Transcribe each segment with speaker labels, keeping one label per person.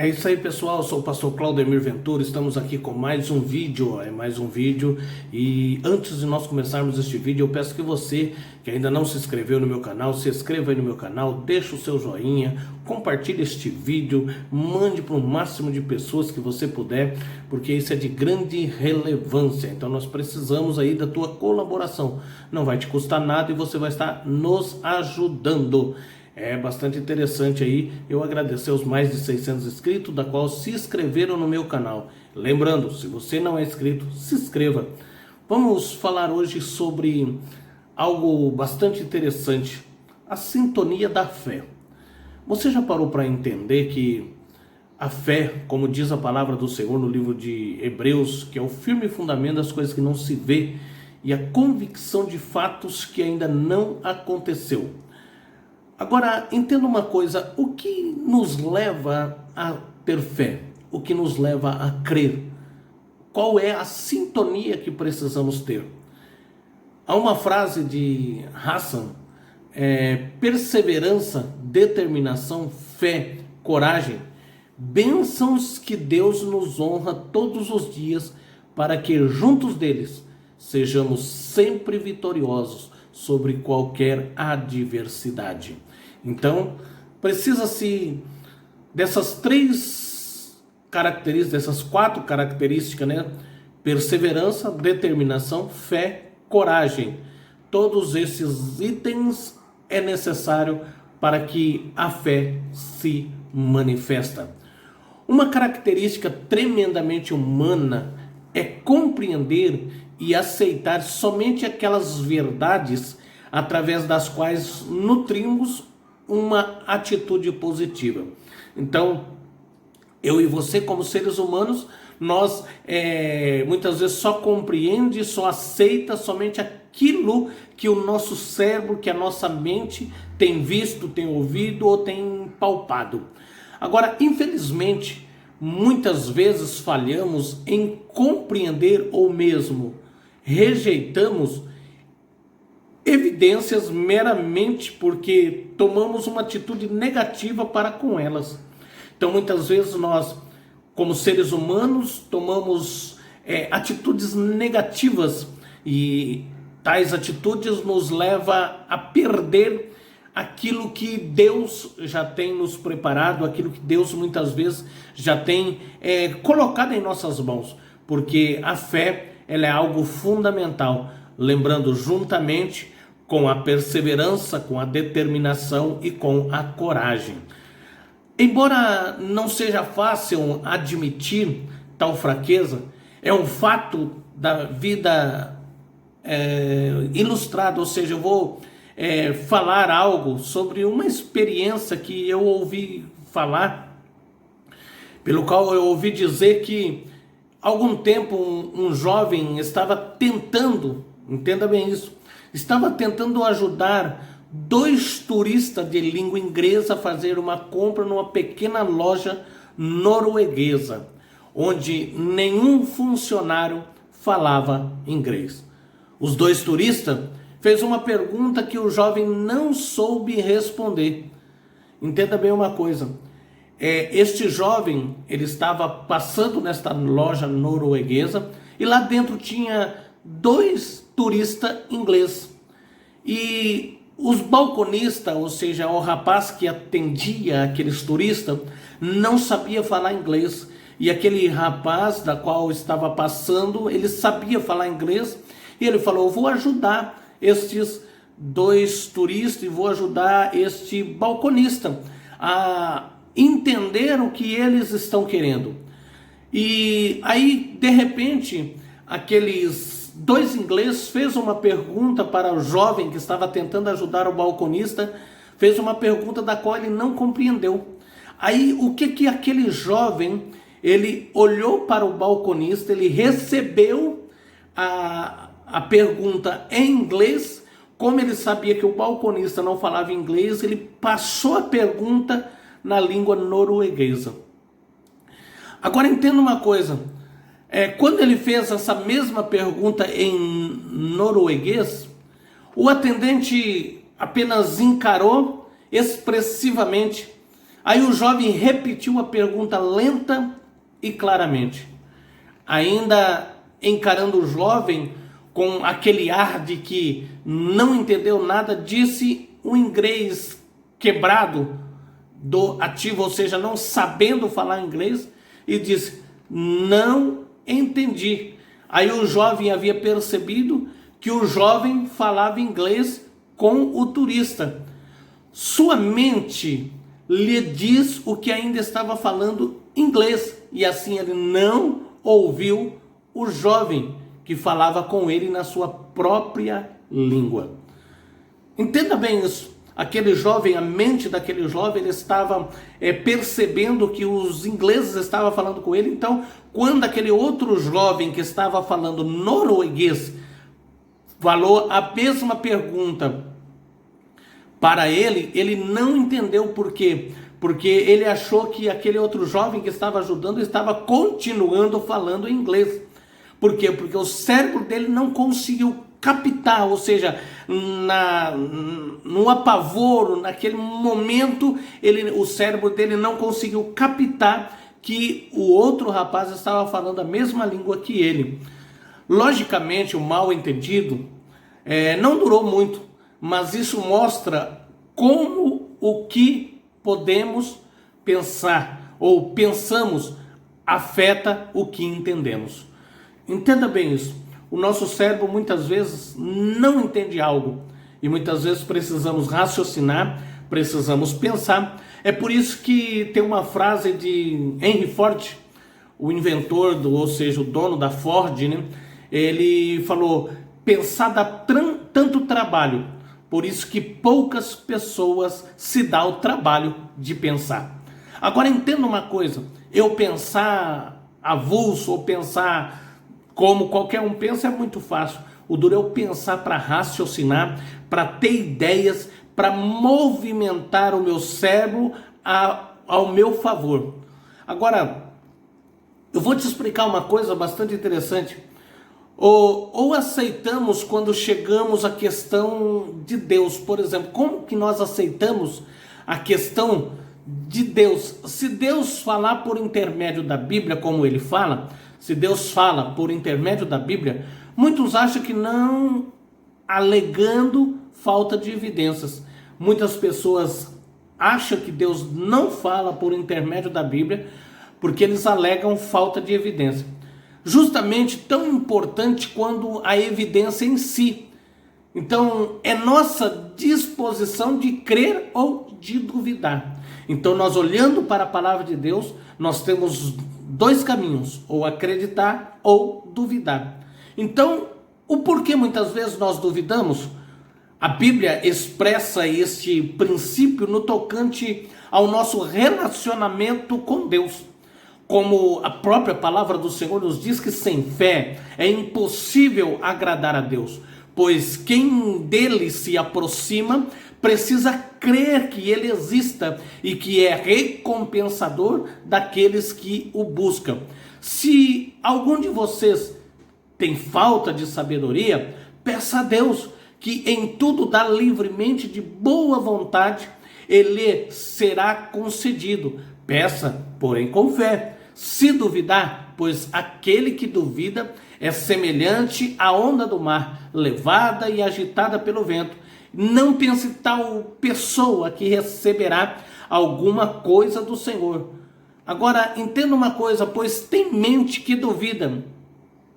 Speaker 1: É isso aí, pessoal. Eu sou o pastor Claudemir Ventura. Estamos aqui com mais um vídeo. E antes de nós começarmos este vídeo, eu peço que você que ainda não se inscreveu no meu canal, se inscreva aí no meu canal, deixe o seu joinha, compartilhe este vídeo, mande para o máximo de pessoas que você puder, porque isso é de grande relevância. Então nós precisamos aí da tua colaboração. Não vai te custar nada e você vai estar nos ajudando. É bastante interessante aí, eu agradecer aos mais de 600 inscritos, da qual se inscreveram no meu canal. Lembrando, se você não é inscrito, se inscreva. Vamos falar hoje sobre algo bastante interessante, a sintonia da fé. Você já parou para entender que a fé, como diz a palavra do Senhor no livro de Hebreus, que é o firme fundamento das coisas que não se vê e a convicção de fatos que ainda não aconteceu. Agora, entenda uma coisa, o que nos leva a ter fé? O que nos leva a crer? Qual é a sintonia que precisamos ter? Há uma frase de Hassan, perseverança, determinação, fé, coragem, bênçãos que Deus nos honra todos os dias para que juntos deles sejamos sempre vitoriosos sobre qualquer adversidade. Então, precisa-se dessas quatro características, né? Perseverança, determinação, fé, coragem. Todos esses itens é necessário para que a fé se manifesta. Uma característica tremendamente humana é compreender e aceitar somente aquelas verdades através das quais nutrimos uma atitude positiva. Então, eu e você como seres humanos, nós muitas vezes só compreende, só aceita somente aquilo que o nosso cérebro, que a nossa mente tem visto, tem ouvido ou tem palpado. Agora, infelizmente, muitas vezes falhamos em compreender ou mesmo rejeitamos evidências meramente porque tomamos uma atitude negativa para com elas. Então muitas vezes nós, como seres humanos, tomamos atitudes negativas e tais atitudes nos levam a perder aquilo que Deus já tem nos preparado, aquilo que Deus muitas vezes já tem colocado em nossas mãos, porque a fé ela é algo fundamental, lembrando juntamente com a perseverança, com a determinação e com a coragem. Embora não seja fácil admitir tal fraqueza, é um fato da vida ilustrado, ou seja, eu vou falar algo sobre uma experiência que eu ouvi falar, pelo qual eu ouvi dizer que há algum tempo um jovem estava tentando, entenda bem isso, estava tentando ajudar dois turistas de língua inglesa a fazer uma compra numa pequena loja norueguesa, onde nenhum funcionário falava inglês. Os dois turistas fez uma pergunta que o jovem não soube responder. Entenda bem uma coisa. Este jovem, ele estava passando nesta loja norueguesa e lá dentro tinha dois turistas ingleses. E os balconistas, ou seja, o rapaz que atendia aqueles turistas, não sabia falar inglês. E aquele rapaz da qual estava passando, ele sabia falar inglês. E ele falou, eu vou ajudar estes dois turistas e vou ajudar este balconista a entender o que eles estão querendo. E aí, de repente, aqueles dois ingleses fez uma pergunta para o jovem que estava tentando ajudar o balconista, fez uma pergunta da qual ele não compreendeu. Aí, o que aquele jovem, ele olhou para o balconista, ele recebeu a pergunta em inglês, como ele sabia que o balconista não falava inglês, ele passou a pergunta na língua norueguesa. Agora entenda uma coisa, quando ele fez essa mesma pergunta em norueguês, o atendente apenas encarou expressivamente, Aí o jovem repetiu a pergunta lenta e claramente. Ainda encarando o jovem com aquele ar de que não entendeu nada, disse o inglês quebrado do ativo, ou seja, não sabendo falar inglês, e disse: não entendi. Aí o jovem havia percebido que o jovem falava inglês com o turista. Sua mente lhe diz o que ainda estava falando inglês, e assim ele não ouviu o jovem que falava com ele na sua própria língua. Entenda bem isso. Aquele jovem, a mente daquele jovem, ele estava percebendo que os ingleses estavam falando com ele. Então, quando aquele outro jovem que estava falando norueguês falou a mesma pergunta para ele, ele não entendeu por quê. Porque ele achou que aquele outro jovem que estava ajudando estava continuando falando em inglês. Por quê? Porque o cérebro dele não conseguiu captar, ou seja, no apavoro, naquele momento, o cérebro dele não conseguiu captar que o outro rapaz estava falando a mesma língua que ele. Logicamente, o mal entendido não durou muito, mas isso mostra como o que podemos pensar ou pensamos afeta o que entendemos. Entenda bem isso. O nosso cérebro muitas vezes não entende algo e muitas vezes precisamos raciocinar, precisamos pensar. É por isso que tem uma frase de Henry Ford, o inventor, ou seja, o dono da Ford, né? Ele falou: pensar dá tanto trabalho, por isso que poucas pessoas se dão o trabalho de pensar. Agora entenda uma coisa, eu pensar avulso ou pensar como qualquer um pensa é muito fácil. O duro é eu pensar para raciocinar, para ter ideias, para movimentar o meu cérebro ao meu favor. Agora, eu vou te explicar uma coisa bastante interessante. Ou aceitamos quando chegamos à questão de Deus, por exemplo, como que nós aceitamos a questão de Deus? Se Deus falar por intermédio da Bíblia, como ele fala, se Deus fala por intermédio da Bíblia, muitos acham que não, alegando falta de evidências. Muitas pessoas acham que Deus não fala por intermédio da Bíblia, porque eles alegam falta de evidência. Justamente tão importante quanto a evidência em si. Então, é nossa disposição de crer ou de duvidar. Então, nós olhando para a palavra de Deus, nós temos dois caminhos, ou acreditar ou duvidar. Então, o porquê muitas vezes nós duvidamos? A Bíblia expressa este princípio no tocante ao nosso relacionamento com Deus. Como a própria palavra do Senhor nos diz que sem fé é impossível agradar a Deus, pois quem dele se aproxima precisa crer que ele exista e que é recompensador daqueles que o buscam. Se algum de vocês tem falta de sabedoria, peça a Deus, que em tudo dá livremente de boa vontade, ele será concedido. Peça, porém com fé. Se duvidar, pois aquele que duvida é semelhante à onda do mar, levada e agitada pelo vento. Não pense tal pessoa que receberá alguma coisa do Senhor. Agora, entenda uma coisa, pois tem mente que duvida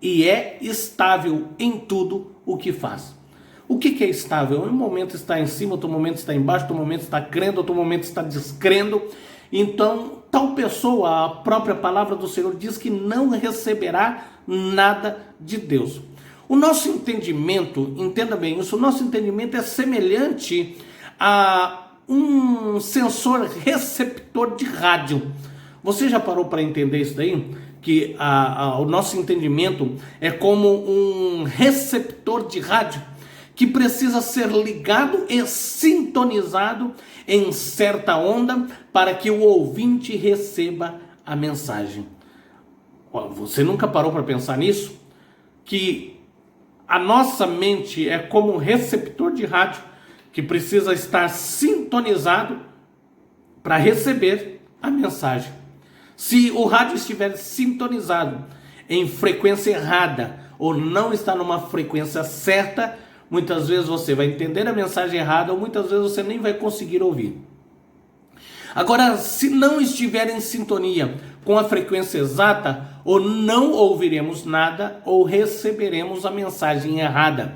Speaker 1: e é estável em tudo o que faz. O que é estável? Um momento está em cima, outro momento está embaixo, outro momento está crendo, outro momento está descrendo. Então, tal pessoa, a própria palavra do Senhor diz que não receberá nada de Deus. O nosso entendimento, entenda bem isso, o nosso entendimento é semelhante a um sensor receptor de rádio. Você já parou para entender isso daí? Que o nosso entendimento é como um receptor de rádio que precisa ser ligado e sintonizado em certa onda para que o ouvinte receba a mensagem. Você nunca parou para pensar nisso? Que a nossa mente é como um receptor de rádio que precisa estar sintonizado para receber a mensagem. Se o rádio estiver sintonizado em frequência errada ou não está numa frequência certa, muitas vezes você vai entender a mensagem errada ou muitas vezes você nem vai conseguir ouvir. Agora, se não estiver em sintonia com a frequência exata, ou não ouviremos nada ou receberemos a mensagem errada.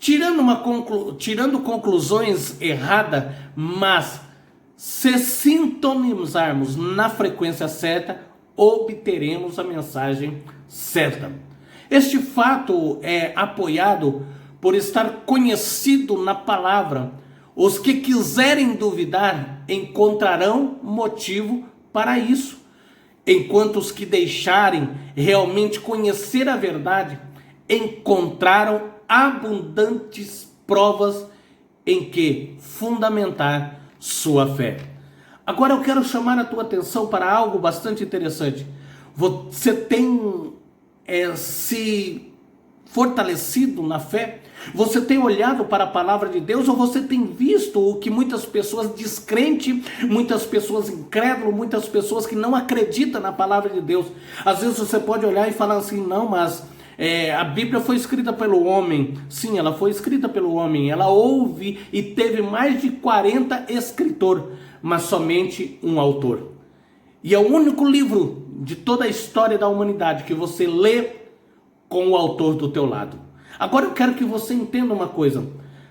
Speaker 1: Tirando conclusões erradas, mas se sintonizarmos na frequência certa, obteremos a mensagem certa. Este fato é apoiado por estar conhecido na palavra. Os que quiserem duvidar encontrarão motivo para isso, enquanto os que deixarem realmente conhecer a verdade encontraram abundantes provas em que fundamentar sua fé. Agora eu quero chamar a tua atenção para algo bastante interessante. Você tem se fortalecido na fé? Você tem olhado para a palavra de Deus ou você tem visto o que muitas pessoas descrentes, muitas pessoas incrédulas, muitas pessoas que não acreditam na palavra de Deus? Às vezes você pode olhar e falar assim, não, mas a Bíblia foi escrita pelo homem. Sim, ela foi escrita pelo homem. Ela houve e teve mais de 40 escritores, mas somente um autor. E é o único livro de toda a história da humanidade que você lê com o autor do teu lado. Agora eu quero que você entenda uma coisa.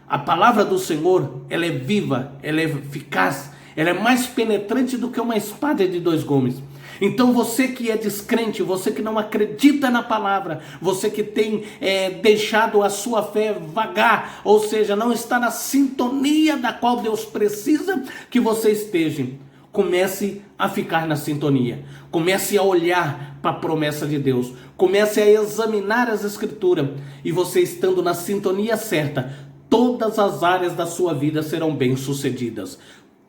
Speaker 1: A palavra do Senhor, ela é viva, ela é eficaz, ela é mais penetrante do que uma espada de dois gumes. Então você que é descrente, você que não acredita na palavra, você que tem deixado a sua fé vagar, ou seja, não está na sintonia da qual Deus precisa que você esteja, comece a ficar na sintonia, comece a olhar para a promessa de Deus, comece a examinar as escrituras, e você estando na sintonia certa, todas as áreas da sua vida serão bem-sucedidas.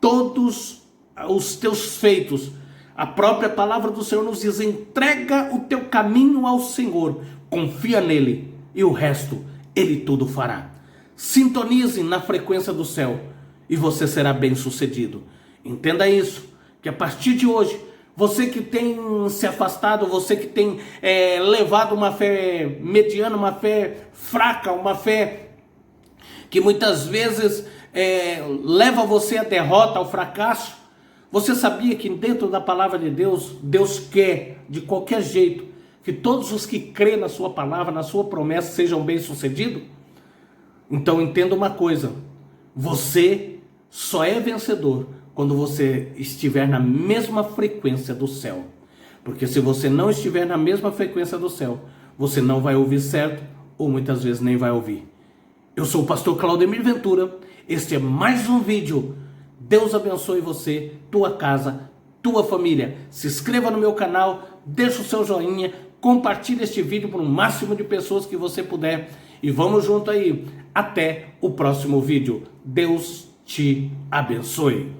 Speaker 1: Todos os teus feitos, a própria palavra do Senhor nos diz, entrega o teu caminho ao Senhor, confia nele, e o resto, ele tudo fará. Sintonize na frequência do céu, e você será bem-sucedido. Entenda isso, que a partir de hoje, você que tem se afastado, você que tem levado uma fé mediana, uma fé fraca, uma fé que muitas vezes leva você à derrota, ao fracasso. Você sabia que dentro da palavra de Deus, Deus quer de qualquer jeito que todos os que crêem na sua palavra, na sua promessa, sejam bem-sucedidos? Então entenda uma coisa, você só é vencedor quando você estiver na mesma frequência do céu. Porque se você não estiver na mesma frequência do céu, você não vai ouvir certo, ou muitas vezes nem vai ouvir. Eu sou o pastor Claudemir Ventura, este é mais um vídeo. Deus abençoe você, tua casa, tua família. Se inscreva no meu canal, deixa o seu joinha, compartilhe este vídeo para o máximo de pessoas que você puder. E vamos junto aí. Até o próximo vídeo. Deus te abençoe.